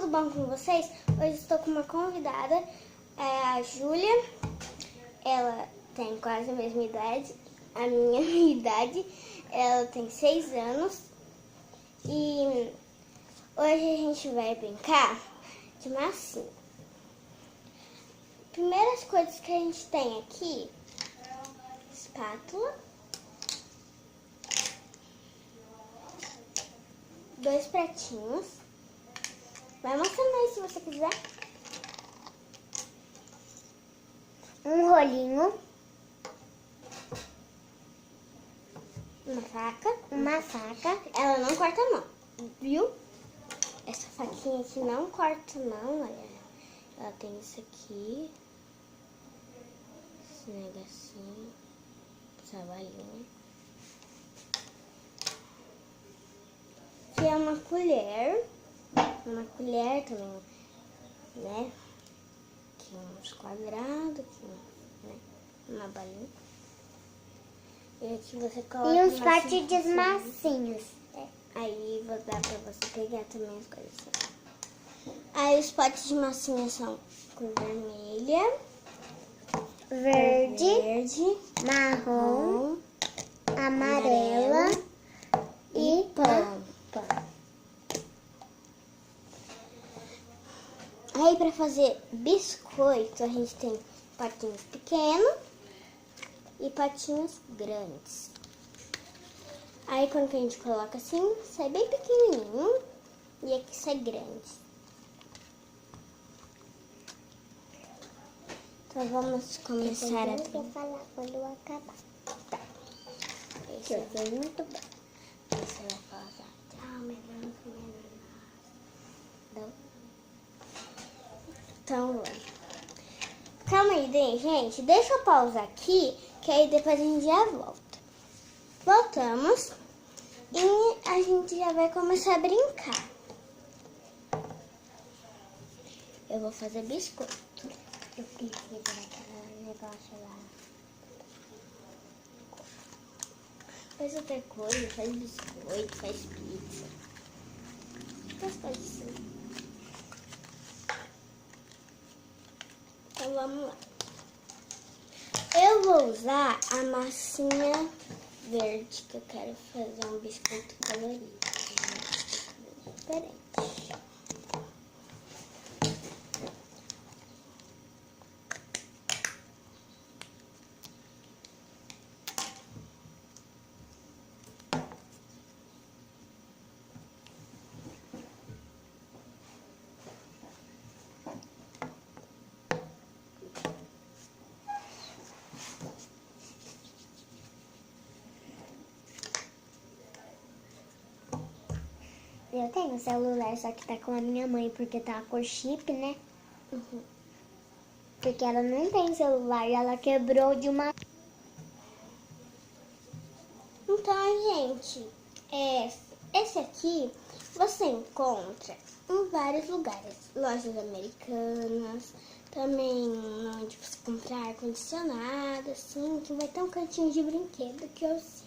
tudo bom com vocês? Hoje estou com uma convidada, a Júlia. Ela tem quase a mesma idade, a minha idade. Ela tem 6 anos. E hoje a gente vai brincar de massinha. Primeiras coisas que a gente tem aqui: espátula, 2 pratinhos. Vai mostrando aí se você quiser. Um rolinho. Uma faca. Ela não corta a mão, viu? Essa faquinha aqui não corta não, olha. Ela tem isso aqui. Esse negocinho. Essa balinha. Aqui é uma colher. Uma colher também, né? Aqui uns quadrados, aqui, né? Uma balinha. E aqui você coloca e uns partidos massinhos. Aí vou dar pra você pegar também as coisas. Aí os potes de massinha são cor vermelha, Verde, marrom, amarela e pão. Aí pra fazer biscoito a gente tem patinhos pequenos e patinhos grandes. Aí quando a gente coloca assim, sai bem pequenininho e aqui sai grande. Então vamos começar a vou falar quando eu acabar. Tá. Esse Eu sei muito bem. Você vai pausar. Tchau, meninas. Então vamos. Calma aí, gente. Deixa eu pausar aqui, que aí depois a gente já volta. Voltamos e a gente já vai começar a brincar. Eu vou fazer biscoito. Eu preciso daquele negócio lá. Faz outra coisa, faz biscoito, faz pizza. Faz coisas assim. Então vamos lá. Eu vou usar a massinha verde, que eu quero fazer um biscoito colorido. Diferente. Eu tenho um celular, só que tá com a minha mãe, porque tá com chip, né? Uhum. Porque ela não tem celular e ela quebrou de uma... Então, gente, esse aqui você encontra em vários lugares. Lojas americanas, também onde você comprar ar-condicionado, assim, que vai ter um cantinho de brinquedo que eu sei.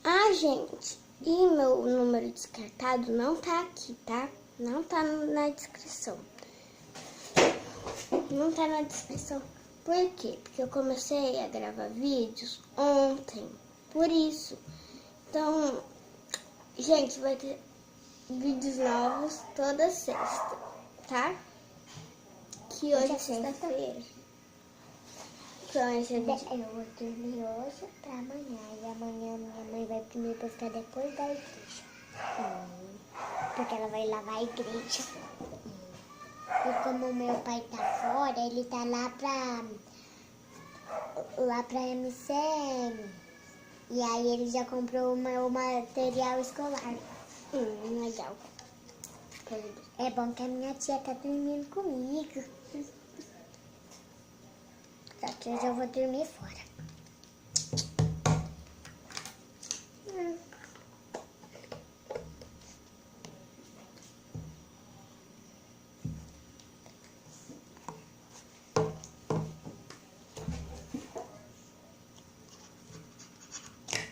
Ah, gente, e meu número descartado não tá aqui, tá? Não tá na descrição. Não tá na descrição. Por quê? Porque eu comecei a gravar vídeos ontem. Por isso. Então, gente, vai ter vídeos novos toda sexta, tá? Que hoje é sexta-feira. Então, esse é o vídeo. Eu vou dormir hoje pra amanhã. E amanhã minha mãe vai me buscar depois da igreja. Porque ela vai lavar a igreja. E como meu pai tá fora, ele tá lá pra MCM. E aí ele já comprou o meu material escolar. Legal. É bom que a minha tia tá dormindo comigo. Só que hoje eu vou dormir fora.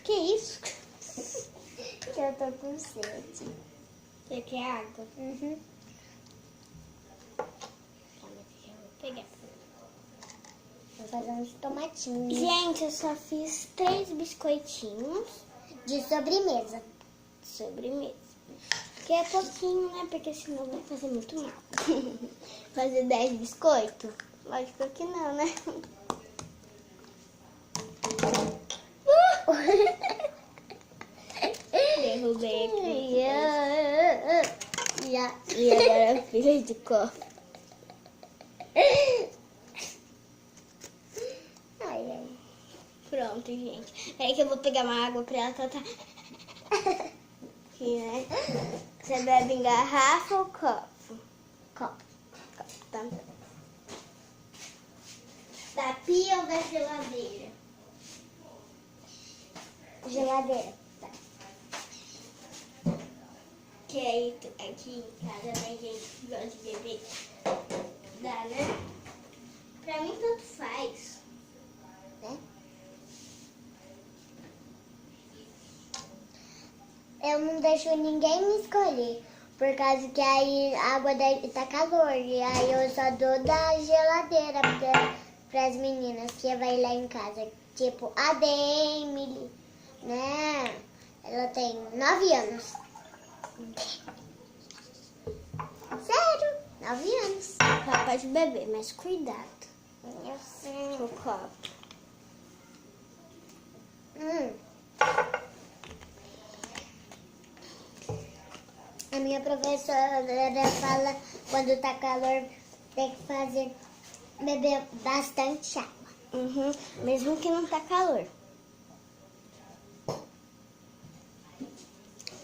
Que isso? tô com sede. Você quer água? Uhum. Calma que eu vou pegar. Vou fazer uns tomatinhos. Gente, eu só fiz 3 biscoitinhos De sobremesa. de sobremesa. Que é pouquinho, né? Porque senão vai fazer muito mal. Fazer 10 biscoitos? Lógico que não, né? Derrubei aqui. E agora fiz de copo. Ai, ai. Pronto, gente. É que eu vou pegar uma água pra ela tratar. Aqui, né? Você bebe em garrafa ou copo? Copo. Copo, tá? Da pia ou da geladeira? Geladeira. Tá. Que aí aqui em casa, né, gente, que gosta de beber. Dá, né? Pra mim, tanto faz. Né? Eu não deixo ninguém me escolher. Por causa que aí a água tá calor. E aí eu só dou da geladeira pras meninas que vai lá em casa. Tipo, a Emily, né? Ela tem 9 anos. Sério, 9 anos. Ela pode beber, mas cuidado Eu sei. com o copo. A minha professora fala quando tá calor tem que beber bastante água. Uhum, mesmo que não tá calor.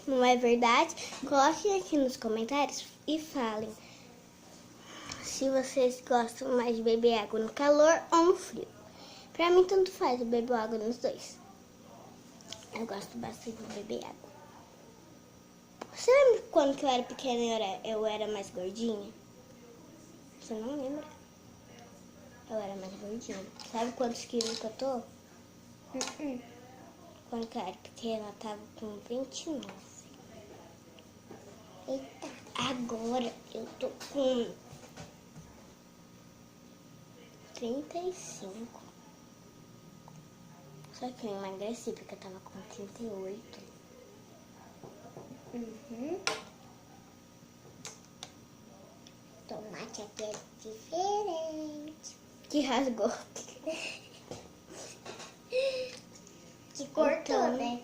Não é verdade? Coloquem aqui nos comentários e falem se vocês gostam mais de beber água no calor ou no frio. Pra mim, tanto faz, eu bebo água nos dois. Eu gosto bastante de beber água. Você lembra quando que eu era pequena e eu era mais gordinha? Você não lembra? Eu era mais gordinha. Sabe quantos quilos que eu tô? Quando que eu era pequena, eu tava com 29. Eita. Agora eu tô com 35. Só que eu emagreci porque eu tava com 38. Tomate aqui é diferente. Que rasgou. Que cortou, Então, né?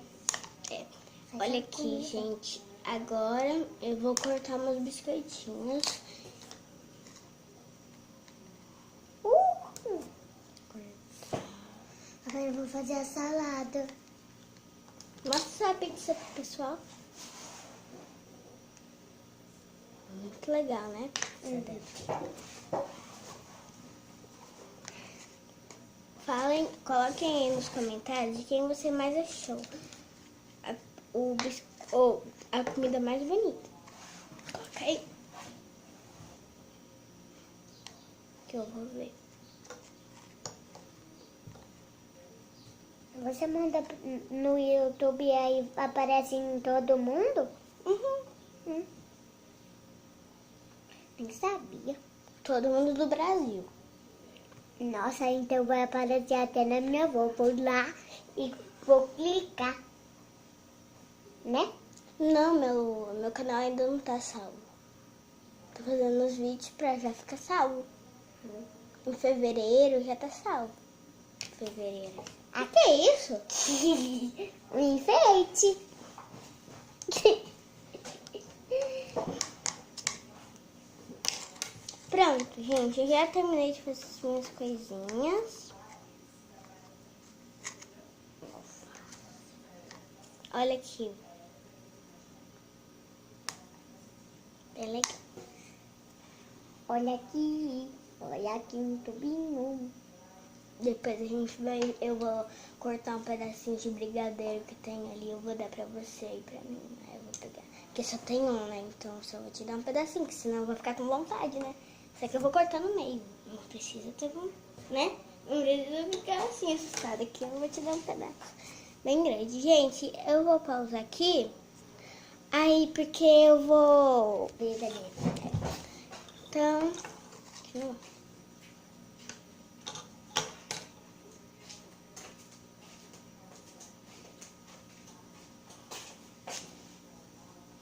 É. Olha aqui, gente. Agora eu vou cortar meus biscoitinhos. Agora eu vou fazer a salada. Mostra a pizza pro pessoal. Muito legal, né? Falem, coloquem aí nos comentários de quem você mais achou a comida mais bonita. Coloca aí. Que eu vou ver. Você manda no YouTube e aí aparece em todo mundo? Uhum. Nem sabia. Todo mundo do Brasil. Nossa, então vai aparecer até na minha avó. Vou lá e vou clicar. Né? Não, meu canal ainda não tá salvo. Tô fazendo os vídeos pra já ficar salvo. Em fevereiro já tá salvo. Fevereiro. Ah, que é isso? Um enfeite. Pronto, gente. Eu já terminei de fazer as minhas coisinhas. Olha aqui. Bem legal. Olha aqui um tubinho. Depois eu vou cortar um pedacinho de brigadeiro que tem ali. Eu vou dar pra você e pra mim. Aí eu vou pegar. Porque só tem um, né? Então eu só vou te dar um pedacinho, que senão eu vou ficar com vontade, né? Só que eu vou cortar no meio. Não precisa ter, né? Não precisa ficar assim assustada, que eu vou te dar um pedaço bem grande. Gente, eu vou pausar aqui Aí, porque eu vou... Vida dele. Então... Não.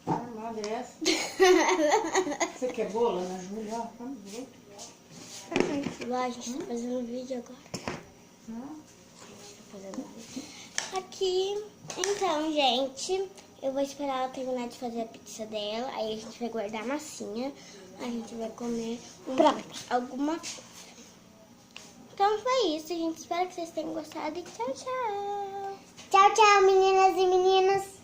Armada é essa? Você quer bolo, Ana Júlia? Ó, vamos ver. Lá, a gente tá fazendo vídeo agora. Aqui, então, gente, eu vou esperar ela terminar de fazer a pizza dela. Aí a gente vai guardar a massinha. A gente vai comer alguma coisa. Então foi isso, gente. Espero que vocês tenham gostado e tchau, tchau. Tchau, tchau, meninas e meninos.